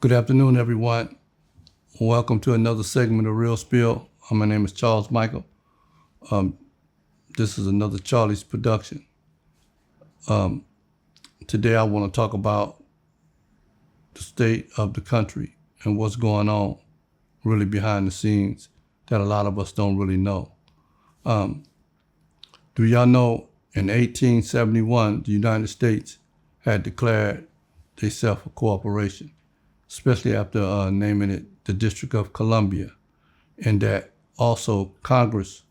Good afternoon, everyone. Welcome to another segment of Real Spill. My name is Charles Michael. This is another Charlie's production. Today I want to talk about the state of the country and what's going on really behind the scenes that a lot of us don't really know. Do y'all know in 1871, the United States had declared themselves a corporation, especially after naming it the District of Columbia, and that also Congress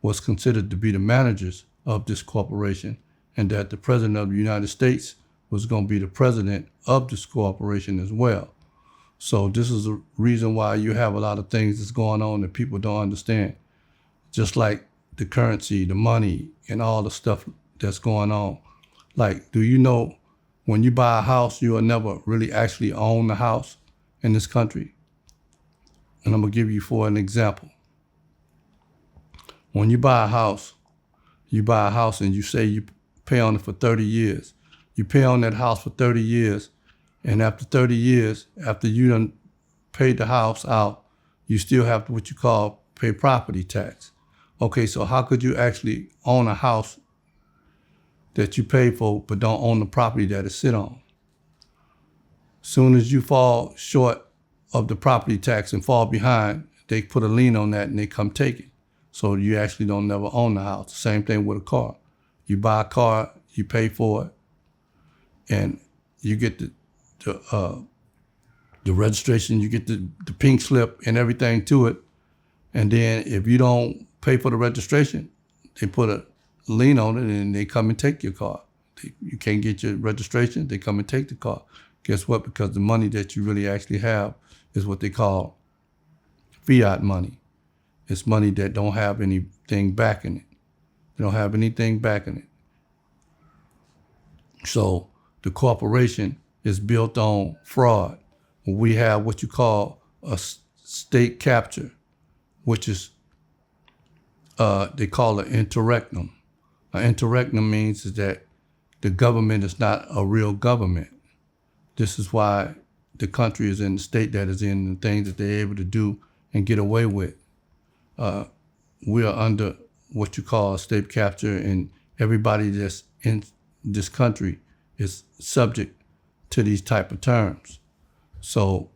was considered to be the managers of this corporation, and that the President of the United States was going to be the president of this corporation as well. So this is the reason why you have a lot of things that's going on that people don't understand, just like the currency, the money, and all the stuff that's going on. Like, do you know when you buy a house, you will never really actually own the house in this country? And I'm gonna give you for an example. When you buy a house and you say you pay on it for 30 years. You pay on that house for 30 years, and after 30 years, after you done paid the house out, you still have to what you call pay property tax. Okay, so how could you actually own a house that you pay for but don't own the property that it sit on? Soon as you fall short of the property tax and fall behind, they put a lien on that and they come take it. So you actually don't never own the house. Same thing with a car. You buy a car, you pay for it, and you get the registration, you get the pink slip and everything to it. And then if you don't pay for the registration, they put a lien on it and they come and take your car. You can't get your registration, they come and take the car. Guess what? Because the money that you really actually have is what they call fiat money. It's money that don't have anything backing it. They don't have anything backing it. So the corporation is built on fraud. We have what you call a state capture, which is, they call it interregnum. An interregnum means is that the government is not a real government. This is why the country is in the state that is in, the things that they're able to do and get away with. We are under what you call a state capture, and everybody that's in this country is subject to these type of terms. So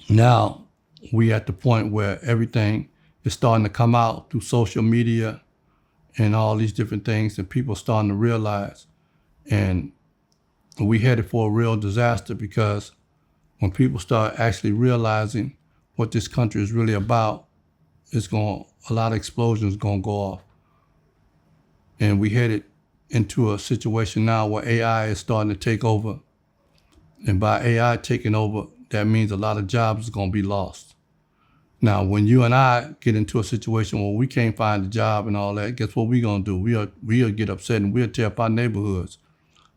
now we at the point where everything is starting to come out through social media and all these different things, and people starting to realize, and we headed for a real disaster, because when people start actually realizing what this country is really about, a lot of explosions gonna go off. And we headed into a situation now where AI is starting to take over. And by AI taking over, that means a lot of jobs is gonna be lost. Now, when you and I get into a situation where we can't find a job and all that, guess what we gonna do? We'll get upset and we'll tear up our neighborhoods.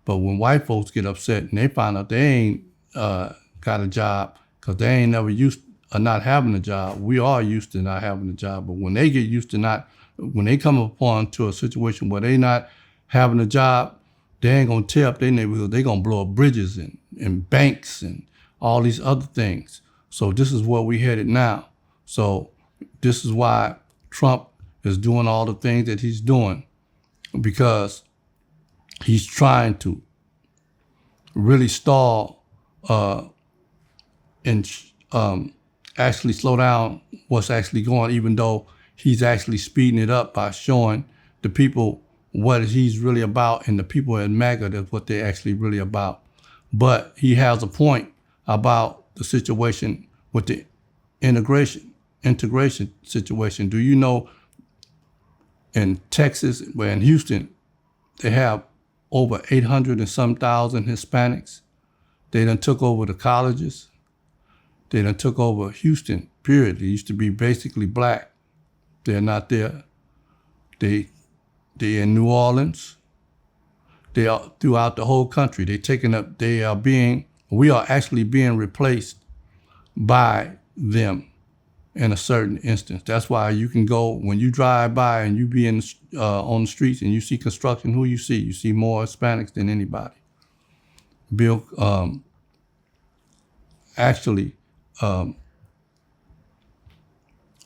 But when white folks get upset and they find out they ain't got a job, because they ain't never used to not having a job. We are used to not having a job, but when they get used to when they come upon to a situation where they not having a job, they ain't gonna tear up their neighborhood. They gonna blow up bridges and banks and all these other things. So this is where we headed now. So this is why Trump is doing all the things that he's doing, because he's trying to really stall and actually slow down what's actually going, even though he's actually speeding it up by showing the people what he's really about, and the people at MAGA, that's what they're actually really about. But he has a point about the situation with the integration situation. Do you know in Texas, in Houston, they have over 800 and some thousand Hispanics? They done took over the colleges. They done took over Houston, period. They used to be basically black. They're not there. They're in New Orleans. They are throughout the whole country. We are actually being replaced by them in a certain instance. That's why you can go, when you drive by and you be on the streets and you see construction, who you see? You see more Hispanics than anybody. Bill actually,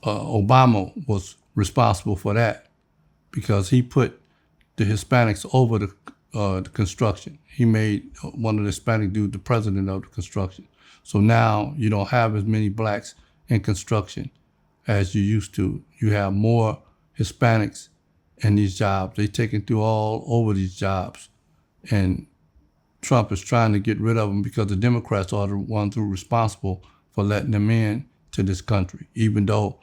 Obama was responsible for that because he put the Hispanics over the construction. He made one of the Hispanic dudes the president of the construction. So now you don't have as many blacks in construction as you used to. You have more Hispanics in these jobs. They taken through all over these jobs. And Trump is trying to get rid of them because the Democrats are the ones who are responsible for letting them in to this country, even though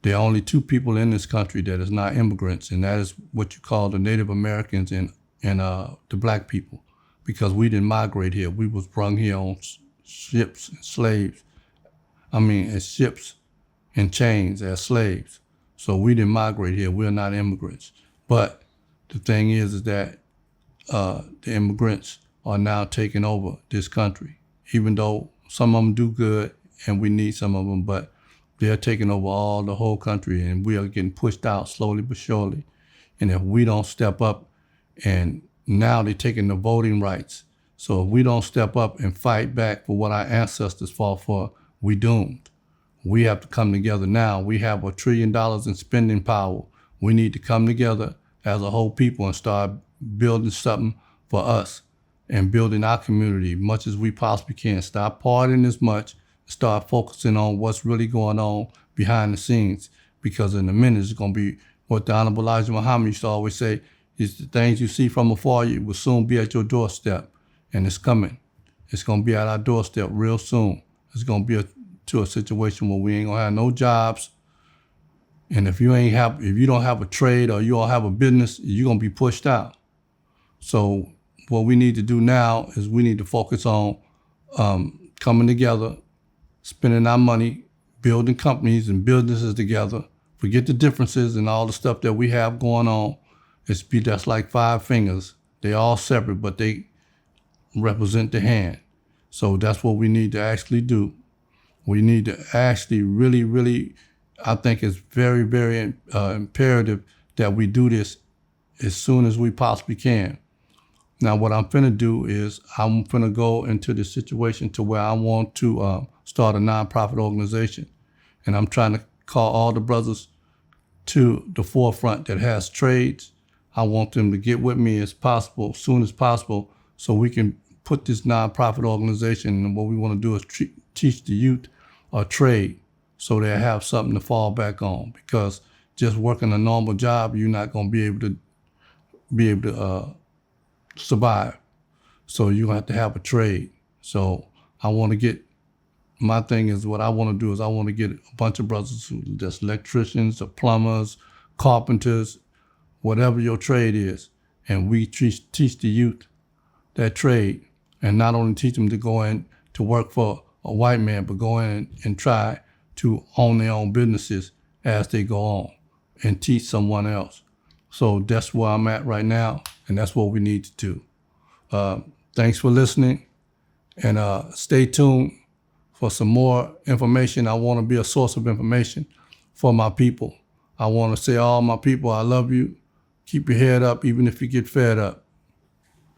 there are only two people in this country that is not immigrants, and that is what you call the Native Americans and the black people, because we didn't migrate here. We was brought here on ships and slaves. As ships and chains as slaves. So we didn't migrate here. We're not immigrants. But the thing is that the immigrants are now taking over this country, even though some of them do good and we need some of them, but they're taking over the whole country, and we are getting pushed out slowly but surely. And if we don't step up, and now they're taking the voting rights. So if we don't step up and fight back for what our ancestors fought for, we doomed. We have to come together now. We have $1 trillion in spending power. We need to come together as a whole people and start building something for us and building our community much as we possibly can. Stop partying as much, start focusing on what's really going on behind the scenes, because in a minute it's going to be what the Honorable Elijah Muhammad used to always say, is the things you see from afar, it will soon be at your doorstep, and it's coming. It's going to be at our doorstep real soon. It's going to be to a situation where we ain't going to have no jobs, and if you don't have a trade or you don't have a business, you're going to be pushed out. So what we need to do now is we need to focus on coming together, spending our money, building companies and businesses together. Forget the differences and all the stuff that we have going on. That's like five fingers. They all separate, but they represent the hand. So that's what we need to actually do. We need to actually really, really, I think it's very, very imperative that we do this as soon as we possibly can. Now, what I'm finna do is I'm finna go into the situation to where I want to start a nonprofit organization. And I'm trying to call all the brothers to the forefront that has trades. I want them to get with me as soon as possible, so we can put this nonprofit organization. And what we want to do is teach the youth a trade so they have something to fall back on. Because just working a normal job, you're not going to be able to survive. So you're going to have to have a trade. So my thing is, what I want to do is I want to get a bunch of brothers who just electricians or plumbers, carpenters, whatever your trade is, and we teach the youth that trade, and not only teach them to go in to work for a white man, but go in and try to own their own businesses as they go on and teach someone else. So that's where I'm at right now, and that's what we need to do. Thanks for listening, and stay tuned for some more information. I want to be a source of information for my people. I want to say, all my people, I love you. Keep your head up even if you get fed up.